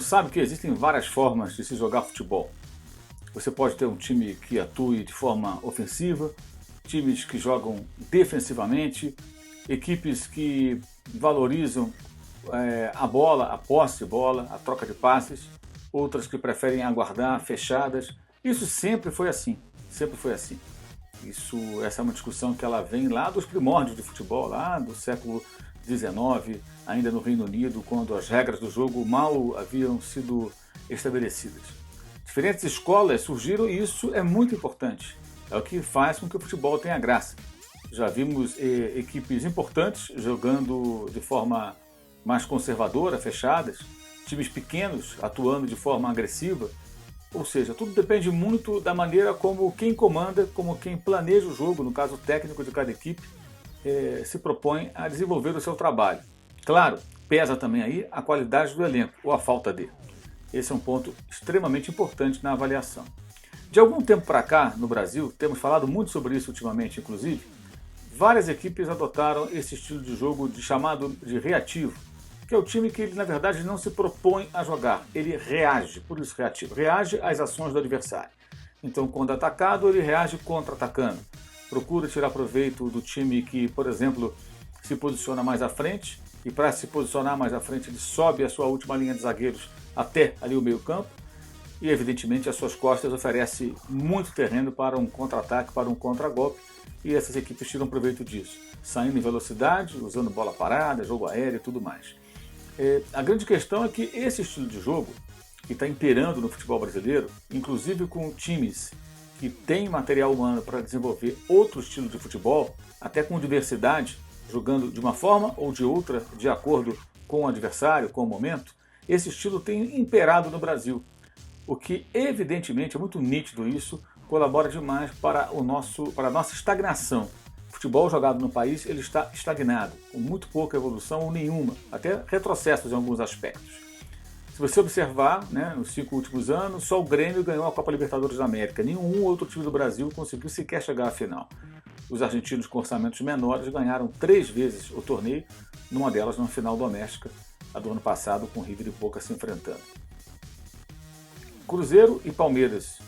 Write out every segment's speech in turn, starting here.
sabe que existem várias formas de se jogar futebol. Você pode ter um time que atue de forma ofensiva, times que jogam defensivamente, equipes que valorizam a bola, a posse de bola, a troca de passes, outras que preferem aguardar, fechadas. Isso sempre foi assim, sempre foi assim. Essa é uma discussão que ela vem lá dos primórdios do futebol, lá do século XIX, ainda no Reino Unido, quando as regras do jogo mal haviam sido estabelecidas. Diferentes escolas surgiram e isso é muito importante. É o que faz com que o futebol tenha graça. Já vimos equipes importantes jogando de forma mais conservadora, fechadas, times pequenos atuando de forma agressiva. Ou seja, tudo depende muito da maneira como quem comanda, como quem planeja o jogo, no caso técnico de cada equipe, se propõe a desenvolver o seu trabalho. Claro, pesa também aí a qualidade do elenco, ou a falta dele. Esse é um ponto extremamente importante na avaliação. De algum tempo para cá, no Brasil, temos falado muito sobre isso ultimamente, inclusive, várias equipes adotaram esse estilo de jogo chamado de reativo, que é o time que ele, na verdade, não se propõe a jogar, ele reage, por isso reativo, reage às ações do adversário. Então, quando atacado, ele reage contra-atacando. Procura tirar proveito do time que, por exemplo, se posiciona mais à frente, e para se posicionar mais à frente, ele sobe a sua última linha de zagueiros até ali o meio-campo, e evidentemente às suas costas oferece muito terreno para um contra-ataque, para um contra-golpe, e essas equipes tiram proveito disso, saindo em velocidade, usando bola parada, jogo aéreo e tudo mais. A grande questão é que esse estilo de jogo, que está imperando no futebol brasileiro, inclusive com times que têm material humano para desenvolver outro estilo de futebol, até com diversidade, jogando de uma forma ou de outra, de acordo com o adversário, com o momento, esse estilo tem imperado no Brasil. O que, evidentemente, é muito nítido isso, colabora demais para a nossa estagnação. O futebol jogado no país ele está estagnado, com muito pouca evolução ou nenhuma, até retrocessos em alguns aspectos. Se você observar, nos 5 últimos anos, só o Grêmio ganhou a Copa Libertadores da América. Nenhum outro time do Brasil conseguiu sequer chegar à final. Os argentinos com orçamentos menores ganharam 3 vezes o torneio, numa delas numa final doméstica, a do ano passado, com River e Boca se enfrentando. Cruzeiro e Palmeiras,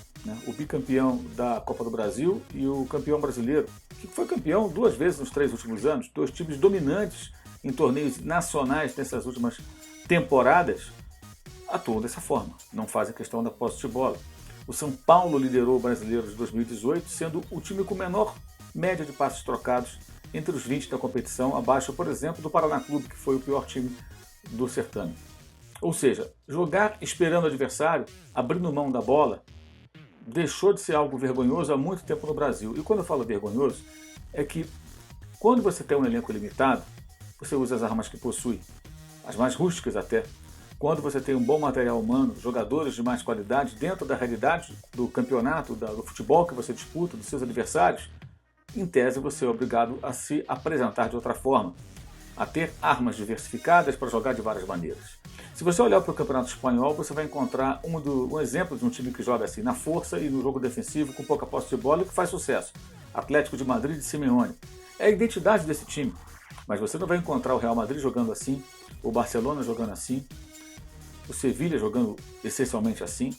o bicampeão da Copa do Brasil e o campeão brasileiro, que foi campeão 2 vezes nos 3 últimos anos, 2 times dominantes em torneios nacionais nessas últimas temporadas, atuam dessa forma, não fazem questão da posse de bola. O São Paulo liderou o Brasileiro de 2018, sendo o time com menor média de passes trocados entre os 20 da competição, abaixo, por exemplo, do Paraná Clube, que foi o pior time do certame. Ou seja, jogar esperando o adversário, abrindo mão da bola, deixou de ser algo vergonhoso há muito tempo no Brasil. E quando eu falo vergonhoso, é que quando você tem um elenco limitado, você usa as armas que possui, as mais rústicas até. Quando você tem um bom material humano, jogadores de mais qualidade dentro da realidade do campeonato, do futebol que você disputa, dos seus adversários, em tese você é obrigado a se apresentar de outra forma, a ter armas diversificadas para jogar de várias maneiras. Se você olhar para o Campeonato Espanhol, você vai encontrar um exemplo de um time que joga assim na força e no jogo defensivo, com pouca posse de bola e que faz sucesso. Atlético de Madrid de Simeone. É a identidade desse time. Mas você não vai encontrar o Real Madrid jogando assim, o Barcelona jogando assim, o Sevilha jogando essencialmente assim,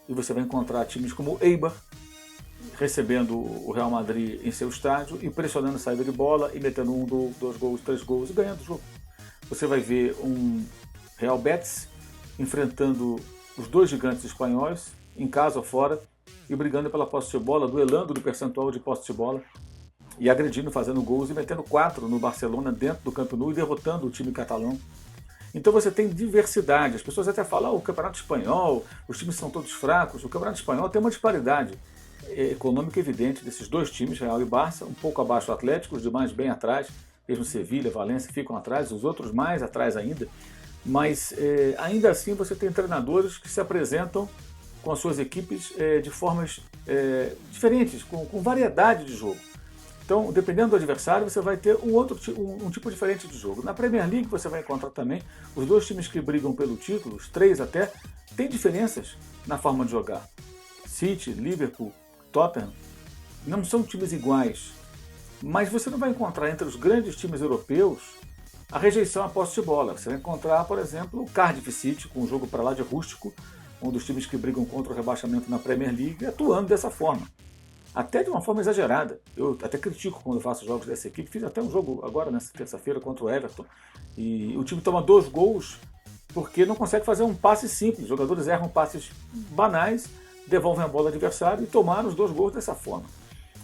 e você vai encontrar times como o Eibar recebendo o Real Madrid em seu estádio e pressionando a saída de bola e metendo 1, 2 gols, 3 gols e ganhando o jogo. Você vai ver um Real Betis enfrentando os 2 gigantes espanhóis, em casa ou fora, e brigando pela posse de bola, duelando no percentual de posse de bola, e agredindo, fazendo gols e metendo 4 no Barcelona dentro do Camp Nou e derrotando o time catalão. Então você tem diversidade. As pessoas até falam, o Campeonato Espanhol, os times são todos fracos. O Campeonato Espanhol tem uma disparidade econômica evidente desses 2 times, Real e Barça, um pouco abaixo do Atlético, os demais bem atrás, mesmo Sevilha, Valência ficam atrás, os outros mais atrás ainda. Mas ainda assim você tem treinadores que se apresentam com as suas equipes de formas diferentes, com variedade de jogo. Então, dependendo do adversário, você vai ter um tipo diferente de jogo. Na Premier League você vai encontrar também os 2 times que brigam pelo título, os 3 até, têm diferenças na forma de jogar. City, Liverpool, Tottenham, não são times iguais, mas você não vai encontrar entre os grandes times europeus a rejeição à posse de bola. Você vai encontrar, por exemplo, o Cardiff City, com um jogo para lá de rústico, um dos times que brigam contra o rebaixamento na Premier League, atuando dessa forma. Até de uma forma exagerada. Eu até critico quando faço jogos dessa equipe. Fiz até um jogo agora, nessa terça-feira, contra o Everton. E o time toma 2 gols porque não consegue fazer um passe simples. Os jogadores erram passes banais, devolvem a bola ao adversário e tomaram os 2 gols dessa forma.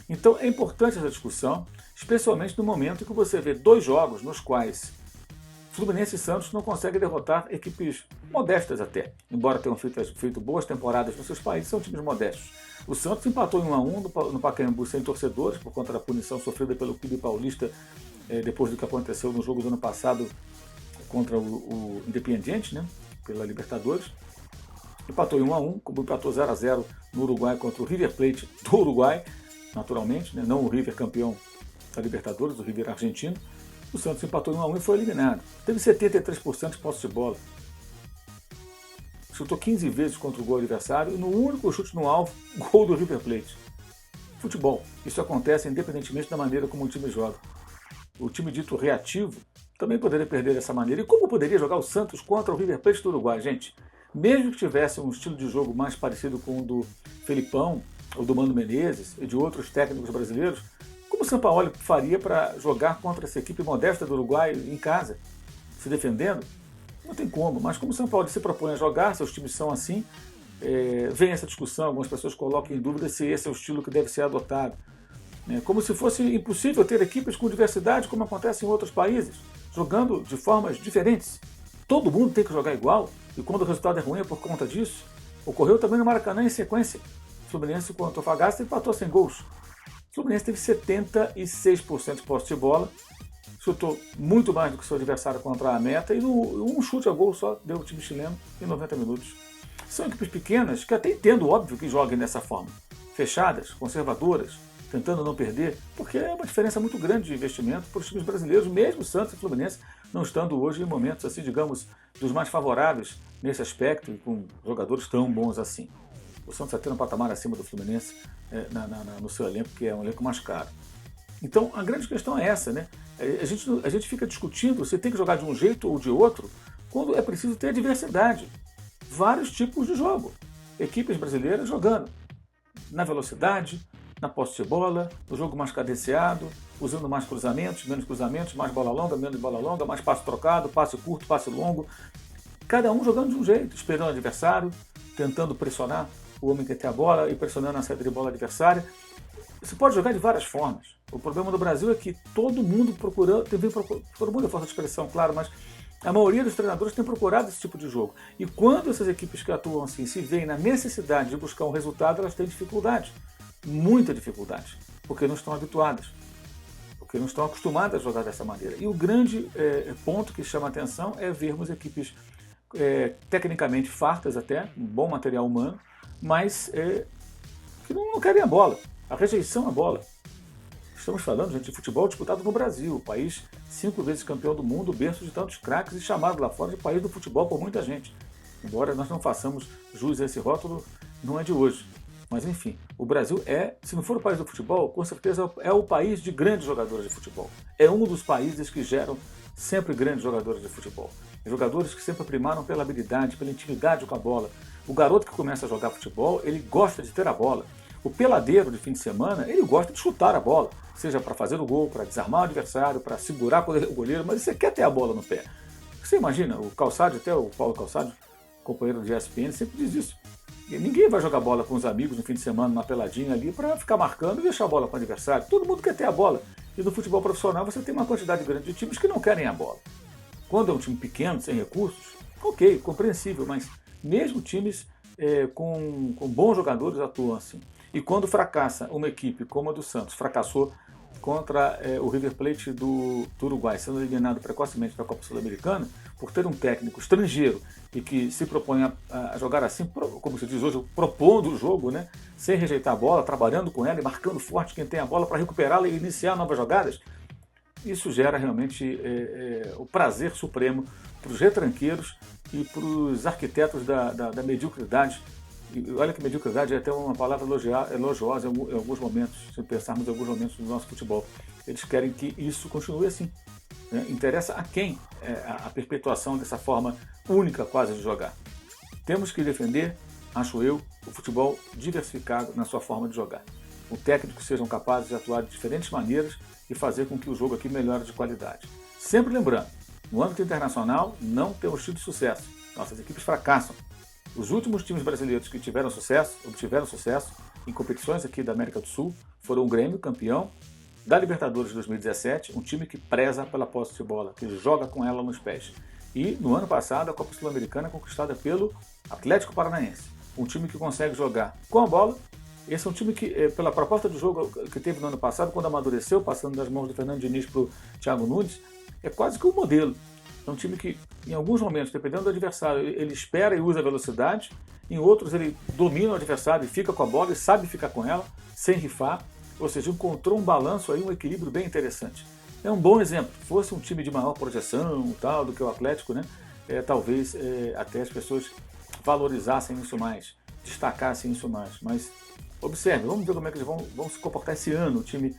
Então é importante essa discussão, especialmente no momento em que você vê 2 jogos nos quais Fluminense e Santos não conseguem derrotar equipes modestas até. Embora tenham feito boas temporadas nos seus países, são times modestos. O Santos empatou em 1-1 no Pacaembu sem torcedores, por conta da punição sofrida pelo Clube Paulista depois do que aconteceu no jogo do ano passado contra o Independiente, né, pela Libertadores. Empatou em 1-1, como empatou 0-0 no Uruguai contra o River Plate do Uruguai, naturalmente, né, não o River campeão da Libertadores, o River argentino. O Santos empatou em 1-1 e foi eliminado. Teve 73% de posse de bola. Chutou 15 vezes contra o gol adversário e no único chute no alvo, gol do River Plate. Futebol. Isso acontece independentemente da maneira como o time joga. O time dito reativo também poderia perder dessa maneira. E como poderia jogar o Santos contra o River Plate do Uruguai, gente? Mesmo que tivesse um estilo de jogo mais parecido com o do Felipão, ou do Mano Menezes e de outros técnicos brasileiros, como o Sampaoli faria para jogar contra essa equipe modesta do Uruguai em casa, se defendendo? Não tem como, mas como o Sampaoli se propõe a jogar, seus times são assim, vem essa discussão, algumas pessoas colocam em dúvida se esse é o estilo que deve ser adotado. Como se fosse impossível ter equipes com diversidade, como acontece em outros países, jogando de formas diferentes. Todo mundo tem que jogar igual, e quando o resultado é ruim é por conta disso. Ocorreu também no Maracanã em sequência. O Fluminense contra o Antofagasta empatou sem gols. O Fluminense teve 76% de posse de bola, chutou muito mais do que seu adversário contra a meta e um chute a gol só deu o time chileno em 90 minutos. São equipes pequenas que até entendo, óbvio, que joguem dessa forma. Fechadas, conservadoras, tentando não perder, porque é uma diferença muito grande de investimento para os times brasileiros, mesmo Santos e Fluminense não estando hoje em momentos, assim, digamos, dos mais favoráveis nesse aspecto e com jogadores tão bons assim. O Santos está tendo um patamar acima do Fluminense no seu elenco, que é um elenco mais caro. Então, a grande questão é essa, né? A gente fica discutindo se tem que jogar de um jeito ou de outro, quando é preciso ter diversidade. Vários tipos de jogo. Equipes brasileiras jogando na velocidade, na posse de bola, no jogo mais cadenciado, usando mais cruzamentos, mais bola longa, menos bola longa, mais passe trocado, passe curto, passe longo. Cada um jogando de um jeito, esperando o adversário, tentando pressionar o homem que tem a bola e pressionando a saída de bola adversária. Você pode jogar de várias formas. O problema do Brasil é que todo mundo todo mundo é força de expressão, claro, mas a maioria dos treinadores tem procurado esse tipo de jogo. E quando essas equipes que atuam assim se veem na necessidade de buscar um resultado, elas têm dificuldade, muita dificuldade, porque não estão habituadas, porque não estão acostumadas a jogar dessa maneira. E o grande ponto que chama a atenção é vermos equipes tecnicamente fartas até, um bom material humano, mas que não querem a bola, a rejeição à bola. Estamos falando, gente, de futebol disputado no Brasil, o país 5 vezes campeão do mundo, berço de tantos craques e chamado lá fora de país do futebol por muita gente. Embora nós não façamos jus a esse rótulo, não é de hoje. Mas enfim, o Brasil se não for o país do futebol, com certeza é o país de grandes jogadores de futebol. É um dos países que geram sempre grandes jogadores de futebol. Jogadores que sempre primaram pela habilidade, pela intimidade com a bola. O garoto que começa a jogar futebol, ele gosta de ter a bola. O peladeiro de fim de semana, ele gosta de chutar a bola, seja para fazer o gol, para desarmar o adversário, para segurar o goleiro, mas você quer ter a bola no pé. Você imagina, o Calçadio, até o Paulo Calçadio, companheiro de ESPN, sempre diz isso. Ninguém vai jogar bola com os amigos no fim de semana, numa peladinha ali, para ficar marcando e deixar a bola para o adversário. Todo mundo quer ter a bola. E no futebol profissional você tem uma quantidade grande de times que não querem a bola. Quando é um time pequeno, sem recursos, ok, compreensível, mas mesmo times com bons jogadores atuam assim. E quando fracassa uma equipe como a do Santos, fracassou contra o River Plate do Uruguai, sendo eliminado precocemente da Copa Sul-Americana, por ter um técnico estrangeiro e que se propõe a jogar assim, como se diz hoje, propondo o jogo, né, sem rejeitar a bola, trabalhando com ela e marcando forte quem tem a bola para recuperá-la e iniciar novas jogadas, isso gera realmente o prazer supremo para os retranqueiros e para os arquitetos da mediocridade e olha que mediocridade é até uma palavra elogiosa em alguns momentos, se pensarmos em alguns momentos do nosso futebol. Eles querem que isso continue assim. Né? Interessa a quem a perpetuação dessa forma única quase de jogar. Temos que defender, acho eu, o futebol diversificado na sua forma de jogar. Com técnicos sejam capazes de atuar de diferentes maneiras e fazer com que o jogo aqui melhore de qualidade. Sempre lembrando, no âmbito internacional não temos tido sucesso. Nossas equipes fracassam. Os últimos times brasileiros que obtiveram sucesso em competições aqui da América do Sul foram o Grêmio, campeão da Libertadores de 2017, um time que preza pela posse de bola, que joga com ela nos pés. E no ano passado a Copa Sul-Americana conquistada pelo Atlético Paranaense, um time que consegue jogar com a bola. Esse é um time que, pela proposta de jogo que teve no ano passado, quando amadureceu, passando das mãos do Fernando Diniz para o Thiago Nunes, é quase que um modelo. É um time que, em alguns momentos, dependendo do adversário, ele espera e usa a velocidade, em outros ele domina o adversário e fica com a bola e sabe ficar com ela, sem rifar, ou seja, encontrou um balanço aí, um equilíbrio bem interessante. É um bom exemplo. Se fosse um time de maior projeção tal, do que o Atlético, né, talvez até as pessoas valorizassem isso mais, destacassem isso mais, mas observe, vamos ver como é que eles vão se comportar esse ano, o time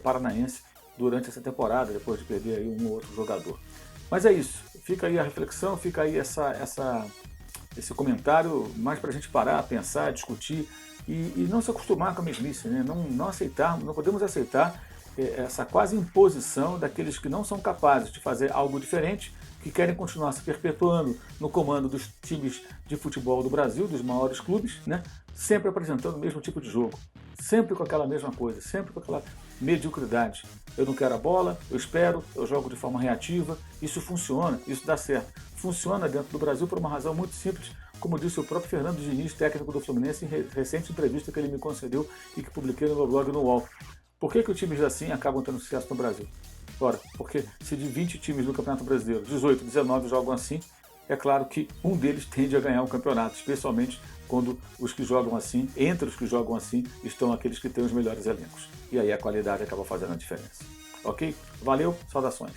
paranaense, durante essa temporada, depois de perder aí um ou outro jogador. Mas é isso, fica aí a reflexão, fica aí esse comentário mais para a gente parar, pensar, discutir e não se acostumar com a mesmice, né? Não aceitarmos, não podemos aceitar essa quase imposição daqueles que não são capazes de fazer algo diferente, que querem continuar se perpetuando no comando dos times de futebol do Brasil, dos maiores clubes, né? Sempre apresentando o mesmo tipo de jogo, sempre com aquela mesma coisa, sempre com aquela mediocridade. Eu não quero a bola, eu espero, eu jogo de forma reativa, isso funciona, isso dá certo. Funciona dentro do Brasil por uma razão muito simples, como disse o próprio Fernando Diniz, técnico do Fluminense, em recente entrevista que ele me concedeu e que publiquei no meu blog no UOL. Por que times assim acabam tendo sucesso no Brasil? Ora, porque se de 20 times do Campeonato Brasileiro, 18, 19 jogam assim, é claro que um deles tende a ganhar o campeonato, especialmente quando os que jogam assim, entre os que jogam assim, estão aqueles que têm os melhores elencos. E aí a qualidade acaba fazendo a diferença. Ok? Valeu, saudações.